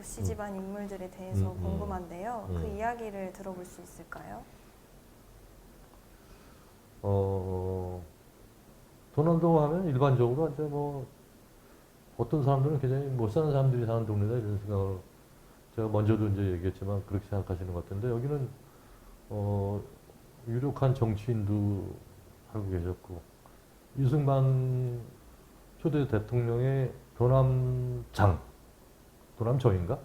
도시 집안 인물들에 대해서 궁금한데요. 그 이야기를 들어볼 수 있을까요? 도남동 하면 일반적으로 이제 뭐 어떤 사람들은 굉장히 못 사는 사람들이 사는 동네다 이런 생각을 제가 먼저도 이제 얘기했지만 그렇게 생각하시는 것 같은데 여기는 유력한 정치인도 살고 계셨고 이승만 초대 대통령의 도남장인가?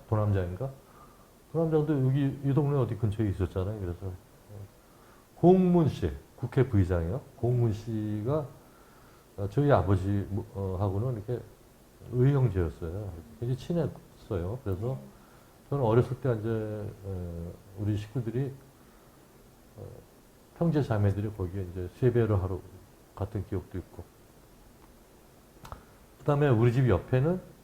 도남장도 여기 이 동네 어디 근처에 있었잖아요. 그래서 고흥문 씨, 국회 부의장이요. 고흥문 씨가 저희 아버지하고는 이렇게 의형제였어요. 굉장히 친했어요. 그래서 저는 어렸을 때 이제 우리 식구들이 형제 자매들이 거기에 이제 세배를 하러 갔던 기억도 있고. 그다음에 우리 집 옆에는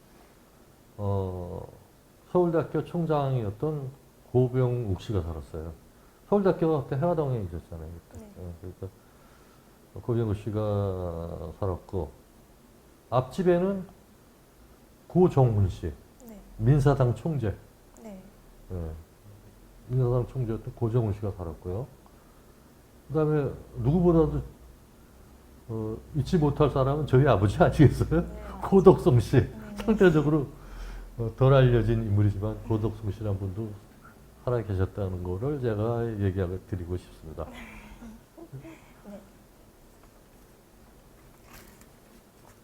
서울대학교 총장이었던 고병욱 씨가 살았어요. 서울대학교가 그때 해화동에 있었잖아요. 그때. 네. 그러니까 고병욱 씨가 살았고 앞집에는 고정훈 씨, 네. 민사당 총재. 네. 예, 민사당 총재였던 고정훈 씨가 살았고요. 그다음에 누구보다도 잊지 못할 사람은 저희 아버지 아니겠어요? 네. 고덕성 씨. 네. 상대적으로 덜 알려진 인물이지만 고덕성 씨라는 분도 살아 계셨다는 거를 제가 얘기하고 드리고 싶습니다. 네.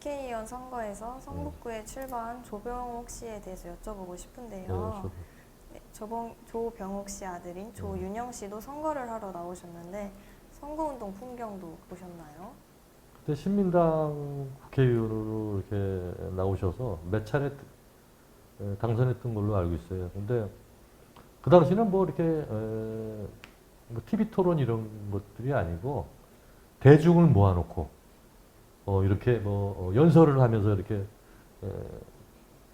국회의원 선거에서 성북구에 출마한 조병옥 씨에 대해서 여쭤보고 싶은데요. 네, 조병옥 씨 아들인 조윤영 씨도 선거를 하러 나오셨는데 선거운동 풍경도 보셨나요? 그때 신민당 국회의원으로 이렇게 나오셔서 몇 차례 당선했던 걸로 알고 있어요. 근데 그 당시는 뭐 이렇게 뭐 TV 토론 이런 것들이 아니고 대중을 모아놓고 이렇게 뭐 연설을 하면서 이렇게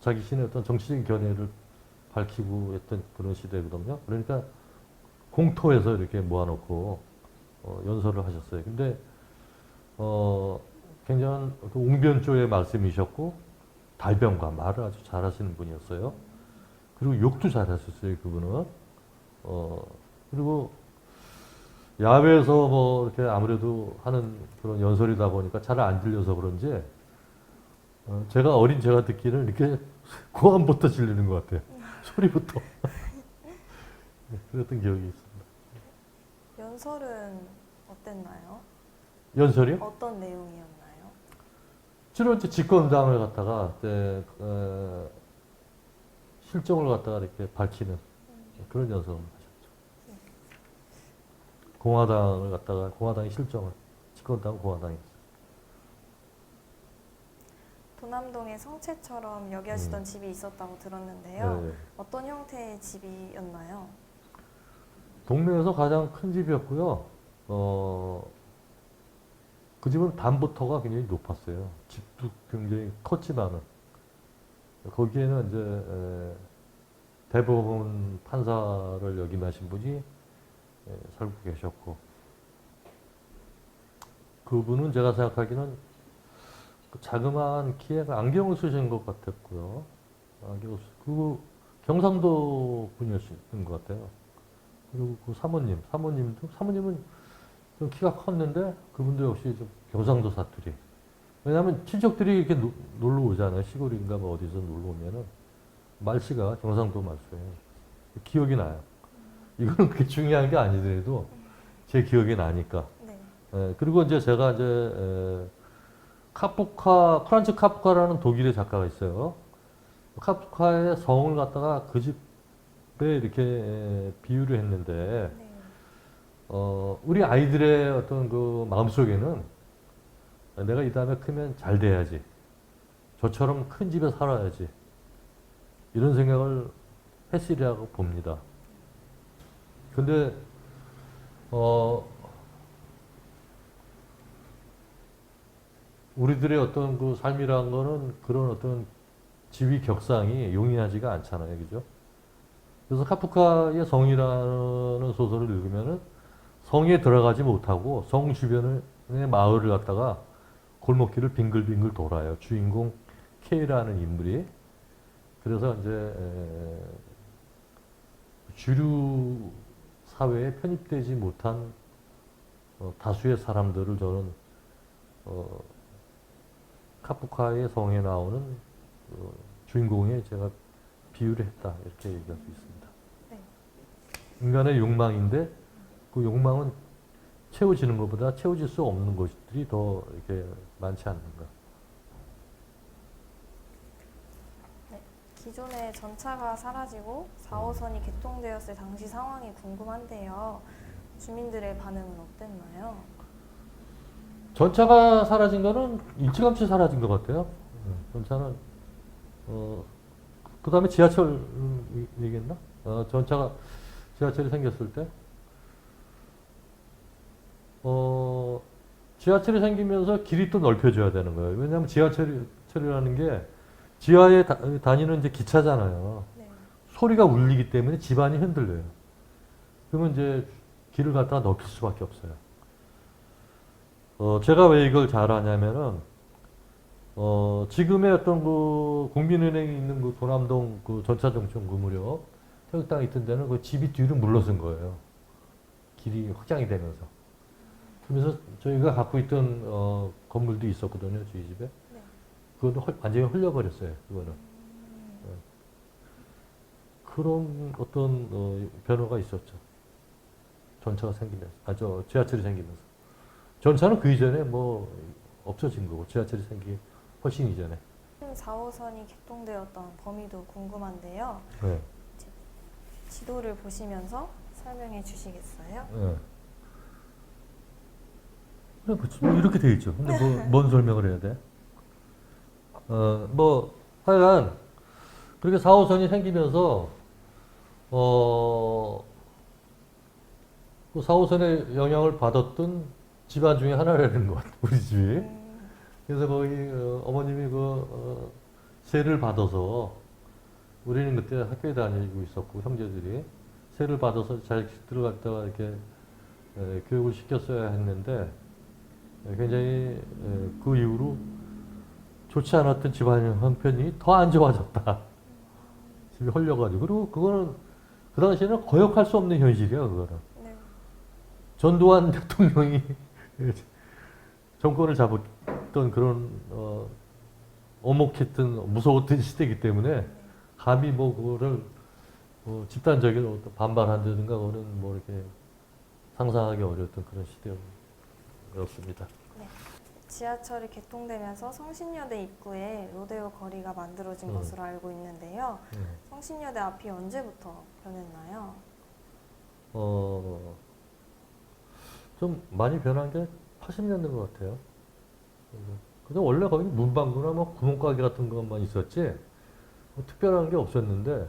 자기 신의 어떤 정치적인 견해를 밝히고 했던 그런 시대거든요. 그러니까 공터에서 이렇게 모아놓고 연설을 하셨어요. 근데 굉장한 그 웅변조의 말씀이셨고 달변과 말을 아주 잘하시는 분이었어요. 그리고 욕도 잘하셨어요, 그분은. 그리고 야외에서 뭐 이렇게 아무래도 하는 그런 연설이다 보니까 잘 안 들려서 그런지 제가 어린 제가 듣기는 이렇게 고함부터 질리는 것 같아요. 소리부터. 네, 그랬던 기억이 있습니다. 연설은 어땠나요? 연설이요? 어떤 내용이었나요? 주로 이제 집권당을 갖다가 실정을 갖다가 이렇게 밝히는 그런 연설을 하셨죠. 공화당을 갖다가 공화당의 실정을 집권당 공화당이 도남동에 성채처럼 여겨지던 집이 있었다고 들었는데요. 네. 어떤 형태의 집이었나요? 동네에서 가장 큰 집이었고요. 그 집은 담부터가 굉장히 높았어요. 집도 굉장히 컸지만은 거기에는 이제 대법원 판사를 역임하신 분이 살고 계셨고 그분은 제가 생각하기는 그 자그마한 키에 안경을 쓰신 것 같았고요. 그리고 경상도 분이었던 것 같아요. 그리고 그 사모님은 좀 키가 컸는데 그분도 역시 좀 경상도 사투리. 왜냐하면 친척들이 이렇게 놀러 오잖아요. 시골인가 뭐 어디서 놀러 오면은 말씨가 경상도 말씨예요. 기억이 나요. 이거는 그렇게 중요한 게 아니더라도 제 기억이 나니까. 네. 그리고 이제 제가 이제 프란츠 카프카라는 독일의 작가가 있어요. 카프카의 성을 갖다가 그 집에 이렇게 비유를 했는데 네. 우리 아이들의 어떤 그 마음속에는 내가 이 다음에 크면 잘 돼야지. 저처럼 큰 집에 살아야지. 이런 생각을 했으리라고 봅니다. 근데, 우리들의 어떤 그 삶이라는 거는 그런 어떤 지위 격상이 용이하지가 않잖아요. 그죠? 그래서 카프카의 성이라는 소설을 읽으면은 성에 들어가지 못하고 성 주변의 마을을 갖다가 골목길을 빙글빙글 돌아요. 주인공 K라는 인물이. 그래서 이제 주류 사회에 편입되지 못한 다수의 사람들을 저는 카프카의 성에 나오는 주인공에 제가 비유를 했다 이렇게 얘기할 수 있습니다. 네. 인간의 욕망인데 그 욕망은 채워지는 것보다 채워질 수 없는 것들이 더 이렇게 많지 않는가. 기존의 전차가 사라지고 4호선이 개통되었을 당시 상황이 궁금한데요. 주민들의 반응은 어땠나요? 전차가 사라진 거는 일찌감치 사라진 것 같아요. 전차는 그 다음에 지하철 얘기했나? 전차가 지하철이 생겼을 때 지하철이 생기면서 길이 또 넓혀져야 되는 거예요. 왜냐하면 지하철이라는 게 지하에 다니는 이제 기차잖아요. 네. 소리가 울리기 때문에 집안이 흔들려요. 그러면 이제 길을 갖다가 넓힐 수밖에 없어요. 제가 왜 이걸 잘 아냐면은, 지금의 어떤 그 국민은행이 있는 그 도남동 그 전차정청 그 무렵 태극당이 있던 데는 그 집이 뒤로 물러선 거예요. 길이 확장이 되면서. 그러면서 저희가 갖고 있던 건물도 있었거든요, 저희 집에. 네. 그거는 완전히 흘려버렸어요, 그거는. 그런 어떤 변화가 있었죠. 전차가 생기면서, 지하철이 생기면서. 전차는 그 이전에 뭐 없어진 거고, 지하철이 생기기 훨씬 이전에. 4호선이 개통되었던 범위도 궁금한데요. 네. 지도를 보시면서 설명해 주시겠어요? 네. 그래, 뭐 이렇게 돼 있죠. 근데 뭔 설명을 해야 돼? 뭐, 하여간, 그렇게 4호선이 생기면서, 그 4호선의 영향을 받았던 집안 중에 하나라는 것 같아요, 우리 집이. 그래서 거기, 어머님이 세를 받아서, 우리는 그때 학교에 다니고 있었고, 형제들이, 세를 받아서 자식들 갖다가 이렇게, 교육을 시켰어야 했는데, 굉장히, 그 이후로 좋지 않았던 집안 형편이 더 안 좋아졌다. 집이 헐려가지고. 그리고 그거는, 그 당시에는 거역할 수 없는 현실이야, 그거는. 네. 전두환 대통령이 정권을 잡았던 그런, 엄혹했던, 무서웠던 시대이기 때문에, 감히 뭐, 그거를, 집단적인 어떤 반발한다든가, 그거는 뭐, 이렇게 상상하기 어려웠던 그런 시대였습니다. 네. 지하철이 개통되면서 성신여대 입구에 로데오 거리가 만들어진 것으로 알고 있는데요. 성신여대 앞이 언제부터 변했나요? 좀 많이 변한 게 80년대인 것 같아요. 근데 원래 거기 문방구나 뭐 구멍가게 같은 것만 있었지, 뭐 특별한 게 없었는데,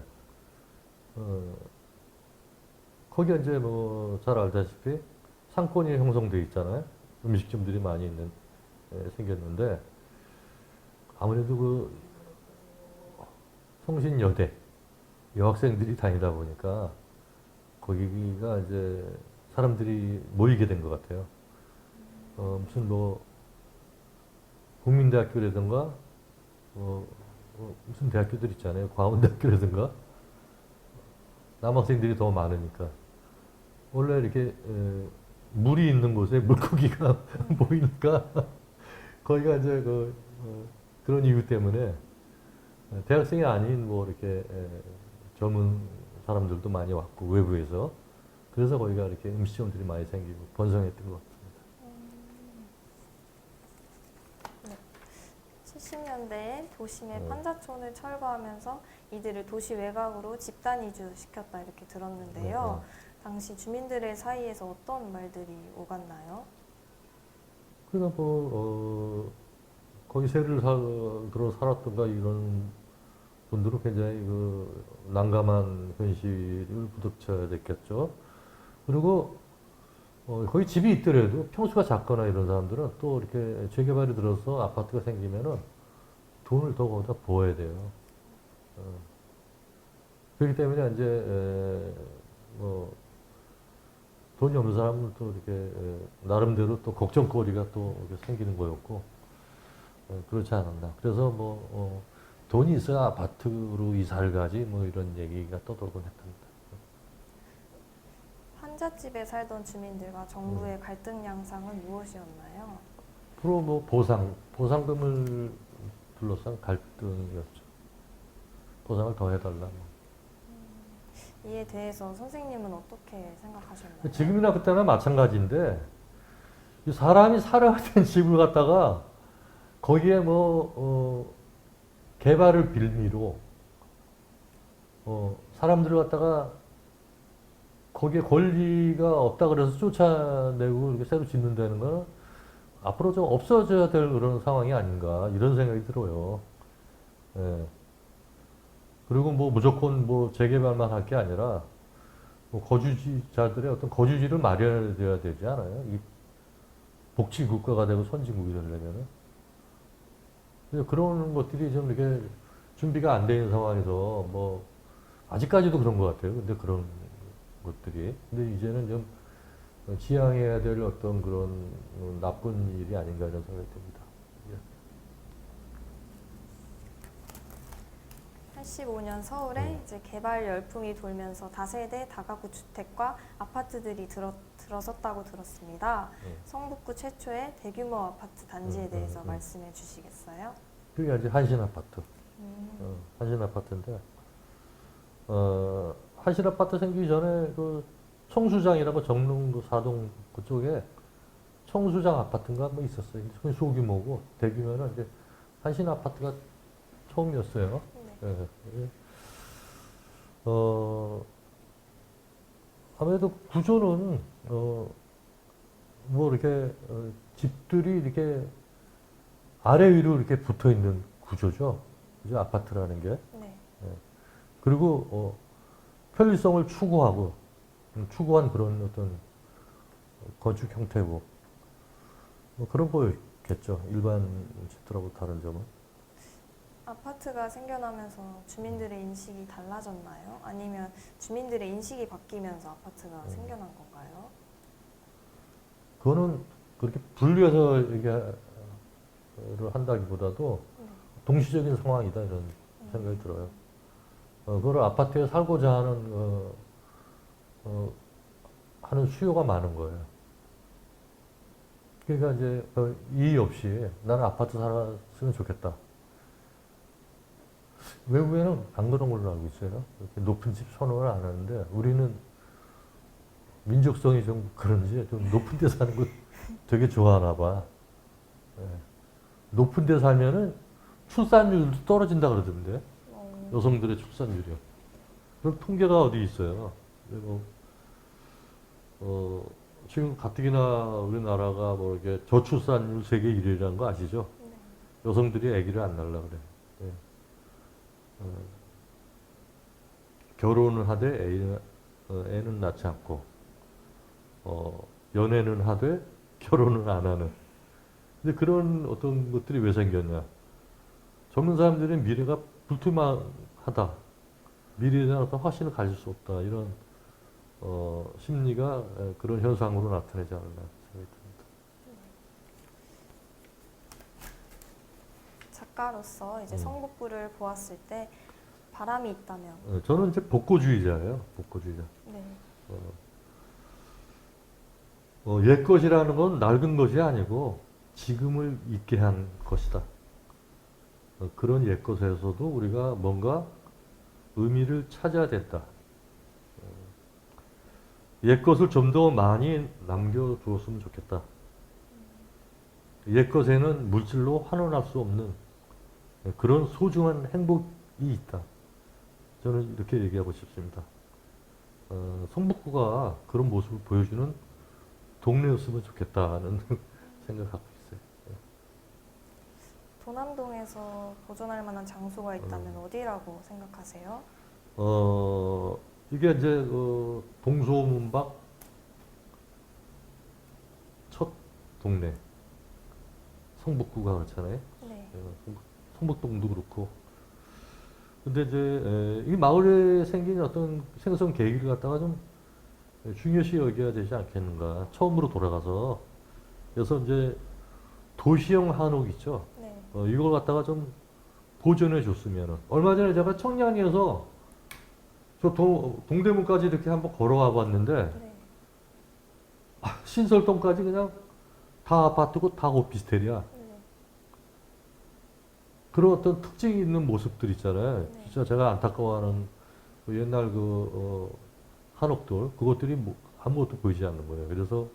거기 이제 뭐 잘 알다시피 상권이 형성돼 있잖아요. 음식점들이 많이 생겼는데, 아무래도 그 성신여대 여학생들이 다니다 보니까 거기가 이제 사람들이 모이게 된 것 같아요. 무슨 뭐 국민대학교라든가 무슨 대학교들 있잖아요. 과운대학교라든가 남학생들이 더 많으니까 원래 이렇게 물이 있는 곳에 물고기가 보이니까 거기가 이제 그런 이유 때문에 대학생이 아닌 뭐 이렇게 젊은 사람들도 많이 왔고 외부에서 그래서 거기가 이렇게 음식점들이 많이 생기고 번성했던 것 같습니다. 70년대에 도심의 판자촌을 철거하면서 이들을 도시 외곽으로 집단 이주시켰다 이렇게 들었는데요. 당시 주민들의 사이에서 어떤 말들이 오갔나요? 그러니까 거기 세를 살았던가 이런 분들은 굉장히 난감한 현실을 부딪혀야 됐겠죠. 그리고 거기 집이 있더라도 평수가 작거나 이런 사람들은 또 이렇게 재개발이 들어서 아파트가 생기면은 돈을 더 거기다 부어야 돼요. 그렇기 때문에 이제 돈이 없는 사람은 또 이렇게 나름대로 또 걱정거리가 또 이렇게 생기는 거였고 그렇지 않았나. 그래서 돈이 있어야 아파트로 이사를 가지 뭐 이런 얘기가 떠돌곤 했답니다. 환자집에 살던 주민들과 정부의 갈등 양상은 무엇이었나요? 주로 뭐 보상금을 둘러싼 갈등이었죠. 보상을 더 해달라. 뭐. 이에 대해서 선생님은 어떻게 생각하셨나요? 지금이나 그때나 마찬가지인데 이 사람이 살아야 되는 집을 갖다가 거기에 개발을 빌미로 사람들을 갖다가 거기에 권리가 없다 그래서 쫓아내고 이렇게 새로 짓는다는 건 앞으로 좀 없어져야 될 그런 상황이 아닌가 이런 생각이 들어요. 예. 그리고 뭐 무조건 뭐 재개발만 할 게 아니라 뭐 거주자들의 어떤 거주지를 마련해야 되지 않아요? 이 복지 국가가 되고 선진국이 되려면은. 그런 것들이 좀 이렇게 준비가 안 되는 상황에서 뭐 아직까지도 그런 것 같아요. 근데 그런 것들이. 근데 이제는 좀 지양해야 될 어떤 그런 나쁜 일이 아닌가 이런 생각이 듭니다. 85년 서울에 이제 개발 열풍이 돌면서 다세대 다가구 주택과 아파트들이 들어섰다고 들었습니다. 성북구 최초의 대규모 아파트 단지에 대해서 말씀해 주시겠어요? 그게 이제 한신 아파트. 한신 아파트인데, 한신 아파트 생기기 전에 그 청수장이라고 정릉 사동 그쪽에 청수장 아파트인가 뭐 있었어요. 그게 소규모고 대규모는 이제 한신 아파트가 처음이었어요. 네. 예. 아무래도 구조는 뭐 이렇게 집들이 이렇게 아래 위로 이렇게 붙어 있는 구조죠. 그죠? 아파트라는 게. 네. 예. 그리고 편리성을 추구한 그런 어떤 건축 형태고 뭐 그런 거였겠죠. 일반 집들하고 다른 점은. 아파트가 생겨나면서 주민들의 인식이 달라졌나요? 아니면 주민들의 인식이 바뀌면서 아파트가 생겨난 건가요? 그거는 그렇게 분류해서 얘기를 한다기보다도 동시적인 상황이다 이런 생각이 들어요. 그걸 아파트에 살고자 하는 수요가 많은 거예요. 그러니까 이제 이의 없이 나는 아파트 살았으면 좋겠다. 외국에는 안 그런 걸로 알고 있어요. 이렇게 높은 집 선호를 안 하는데 우리는 민족성이 좀 그런지 좀 높은 데 사는 거 되게 좋아하나 봐. 예. 높은 데 살면은 출산율도 떨어진다 그러던데. 여성들의 출산율이요. 그런 통계가 어디 있어요. 그리고 지금 가뜩이나 우리나라가 뭐 이렇게 저출산율 세계 1위라는 거 아시죠? 네. 여성들이 아기를 안 낳으려고 그래. 예. 결혼을 하되 애는 낳지 않고 연애는 하되 결혼을 안 하는. 근데 그런 어떤 것들이 왜 생겼냐? 젊은 사람들의 미래가 불투명하다. 미래에 대한 어떤 확신을 가질 수 없다. 이런 심리가 그런 현상으로 나타나지 않았나 생각이 듭니다. 작가로서 이제 성북구를 보았을 때 바람이 있다면 저는 이제 복고주의자예요. 복고주의자. 네. 옛 것이라는 건 낡은 것이 아니고 지금을 있게 한 것이다. 그런 옛 것에서도 우리가 뭔가 의미를 찾아야 된다. 옛 것을 좀 더 많이 남겨두었으면 좋겠다. 옛 것에는 물질로 환원할 수 없는 그런 소중한 행복이 있다. 저는 이렇게 얘기하고 싶습니다. 성북구가 그런 모습을 보여주는 동네였으면 좋겠다는 생각을 갖고 있어요. 도남동에서 보존할 만한 장소가 있다면 어디라고 생각하세요? 이게 이제 동소문박 첫 동네 성북구가 그렇잖아요. 네. 성북동도 그렇고. 근데 이제 이 마을에 생긴 어떤 생성 계기를 갖다가 좀 중요시 여겨야 되지 않겠는가. 처음으로 돌아가서 그래서 이제 도시형 한옥 있죠. 네. 이걸 갖다가 좀 보존해 줬으면은. 얼마 전에 제가 청량리에서 저 동대문까지 이렇게 한번 걸어가 봤는데 네. 신설동까지 그냥 다 아파트고 다 오피스텔이야. 네. 그런 어떤 특징이 있는 모습들 있잖아요. 네. 진짜 제가 안타까워하는 그 옛날 한옥들 그것들이 뭐 아무것도 보이지 않는 거예요. 그래서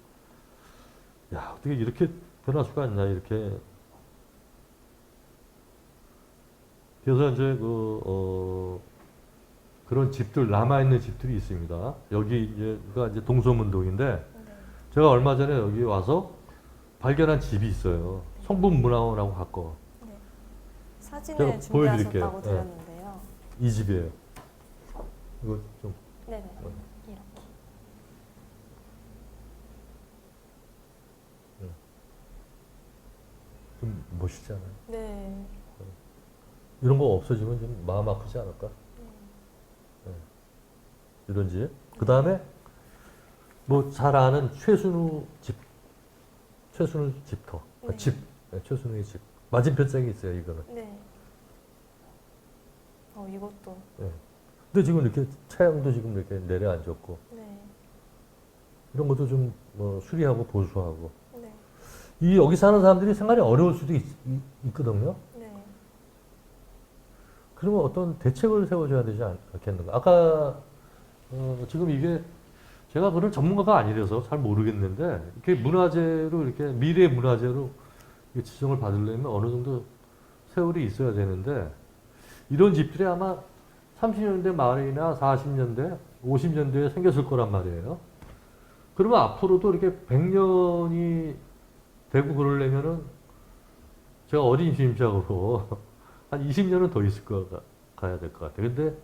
야 어떻게 이렇게 변할 수가 있냐 이렇게. 그래서 이제 그런 집들 남아 있는 집들이 있습니다. 여기 이제 동서문동인데 네. 제가 얼마 전에 여기 와서 발견한 집이 있어요. 성북문화원하고 가까워. 네. 제가 사진을 보여드릴게요. 준비하셨다고 들었는데요. 이 집이에요. 이거 좀 네네. 네. 이렇게. 좀 멋있잖아요. 네. 이런 거 없어지면 좀 마음 아프지 않을까? 네. 이런 집. 그 다음에 뭐 잘 아는 최순우 집터. 네. 집. 네, 최순우의 집. 맞은편 짝이 있어요, 이거는. 네. 이것도. 네. 근데 지금 이렇게 차양도 지금 이렇게 내려앉았고 네. 이런 것도 좀 뭐 수리하고 보수하고 네. 이 여기 사는 사람들이 생활이 어려울 수도 있거든요. 네. 그러면 어떤 대책을 세워줘야 되지 않겠는가? 아까 지금 이게 제가 그런 전문가가 아니라서 잘 모르겠는데 이렇게 문화재로 이렇게 미래 문화재로 이렇게 지정을 받으려면 어느 정도 세월이 있어야 되는데 이런 집들이 아마 30년대 말이나 40년대, 50년대에 생겼을 거란 말이에요. 그러면 앞으로도 이렇게 100년이 되고 그러려면은 제가 어린 심작으로 한 20년은 더 있을 가야 될 것 같아요. 근데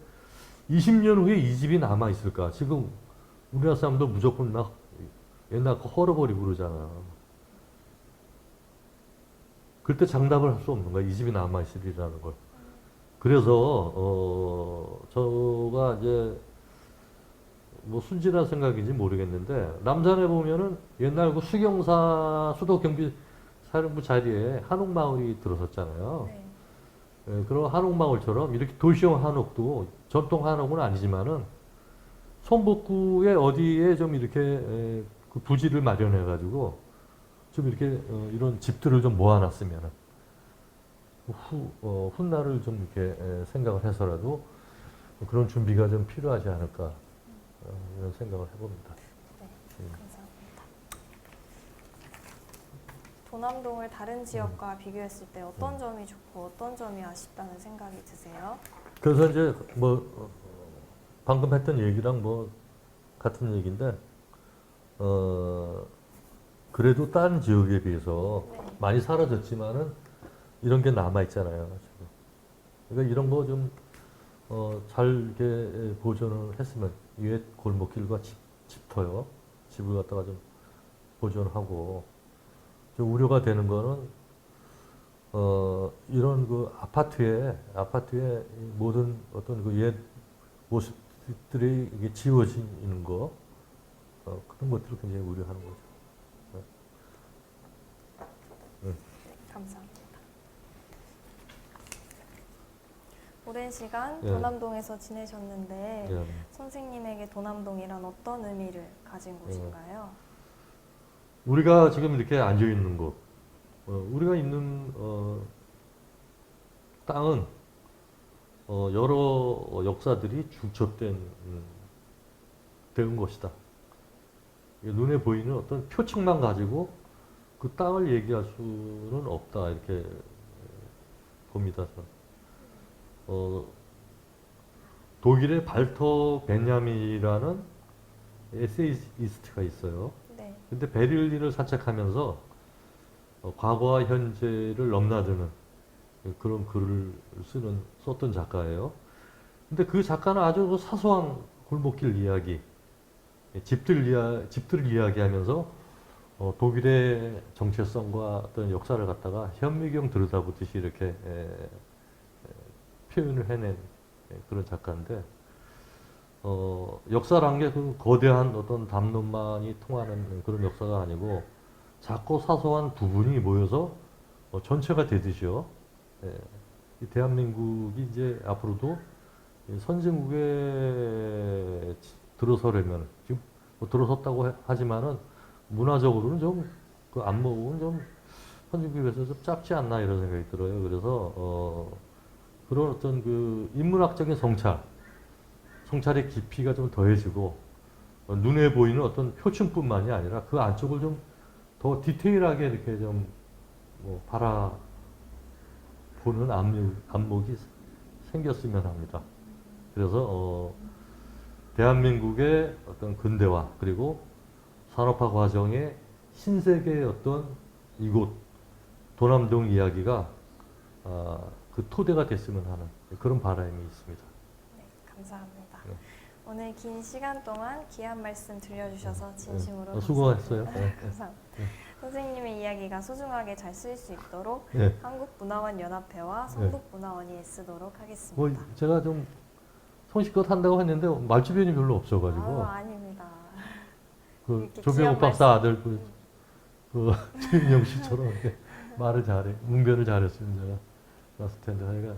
20년 후에 이 집이 남아 있을까? 지금 우리나라 사람도 무조건 막 옛날 거 헐어버리고 그러잖아. 그때 장담을 할 수 없는 거야. 이 집이 남아 있으리라는 걸. 그래서 저가 이제 뭐 순진한 생각인지 모르겠는데 남산에 보면은 옛날 그 수경사 수도경비사령부 자리에 한옥마을이 들어섰잖아요. 네. 예, 그런 한옥마을처럼 이렇게 도시형 한옥도 전통 한옥은 아니지만은 성북구에 어디에 좀 이렇게 그 부지를 마련해 가지고 좀 이렇게 이런 집들을 좀 모아놨으면은 훗날을 좀 이렇게 생각을 해서라도 그런 준비가 좀 필요하지 않을까 이런 생각을 해봅니다. 네. 감사합니다. 도남동을 다른 지역과 비교했을 때 어떤 점이 좋고 어떤 점이 아쉽다는 생각이 드세요? 그래서 이제 뭐 방금 했던 얘기랑 뭐 같은 얘기인데 그래도 다른 지역에 비해서 네. 많이 사라졌지만은 이런 게 남아 있잖아요. 지금. 그러니까 이런 거 좀 잘 이렇게 보존을 했으면 위에 골목길과 집터요. 집을 갖다가 좀 보존하고 좀 우려가 되는 거는 이런 그 아파트에 모든 어떤 그 옛 모습들이 이게 지워지는 거 그런 것들을 굉장히 우려하는 거죠. 네. 감사합니다. 오랜 시간 예. 도남동에서 지내셨는데 예. 선생님에게 도남동이란 어떤 의미를 가진 곳인가요? 우리가 지금 이렇게 앉아 있는 곳, 우리가 있는 땅은 여러 역사들이 중첩된 된 것이다. 눈에 보이는 어떤 표층만 가지고 그 땅을 얘기할 수는 없다 이렇게 봅니다. 독일의 발터 베냐민이라는 에세이스트가 있어요. 네. 근데 베를린을 산책하면서 과거와 현재를 넘나드는 그런 글을 썼던 작가예요. 근데 그 작가는 아주 그 사소한 골목길 이야기, 집들을 이야기하면서 독일의 정체성과 어떤 역사를 갖다가 현미경 들여다보듯이 이렇게 표현을 해낸 그런 작가인데 역사란 게 그 거대한 어떤 담론만이 통하는 그런 역사가 아니고 작고 사소한 부분이 모여서 전체가 되듯이요. 이 대한민국이 이제 앞으로도 이 선진국에 들어서려면 지금 뭐 들어섰다고 하지만은 문화적으로는 좀 그 안목은 좀 선진국에 비해서 좀 짧지 않나 이런 생각이 들어요. 그래서 그런 어떤 그 인문학적인 성찰의 깊이가 좀 더해지고 눈에 보이는 어떤 표층뿐만이 아니라 그 안쪽을 좀 더 디테일하게 이렇게 좀 뭐 바라보는 안목이 생겼으면 합니다. 그래서 대한민국의 어떤 근대화 그리고 산업화 과정의 신세계의 어떤 이곳 도남동 이야기가 그 토대가 됐으면 하는 그런 바람이 있습니다. 네, 감사합니다. 네. 오늘 긴 시간 동안 귀한 말씀 들려주셔서 진심으로 네. 수고하셨어요. 감사드립니다. 네. 감사합니다. 네. 선생님의 이야기가 소중하게 잘 쓰일 수 있도록 네. 한국문화원연합회와 성북문화원이 애쓰도록 하겠습니다. 뭐 제가 좀 성실껏 한다고 했는데 말주변이 별로 없어가지고 아닙니다. 그 이렇게 조병욱 귀한 박사 말씀. 아들 그 최윤영 씨처럼 이렇게 말을 잘해 문변을 잘했으면 제가 왔을 텐데 하여간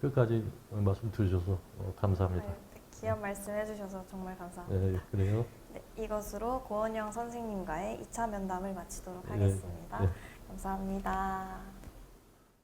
끝까지 말씀 들으셔서 감사합니다. 네, 귀한 말씀 해주셔서 정말 감사합니다. 네, 그래요. 네, 이것으로 고원영 선생님과의 2차 면담을 마치도록 네, 하겠습니다. 네. 감사합니다.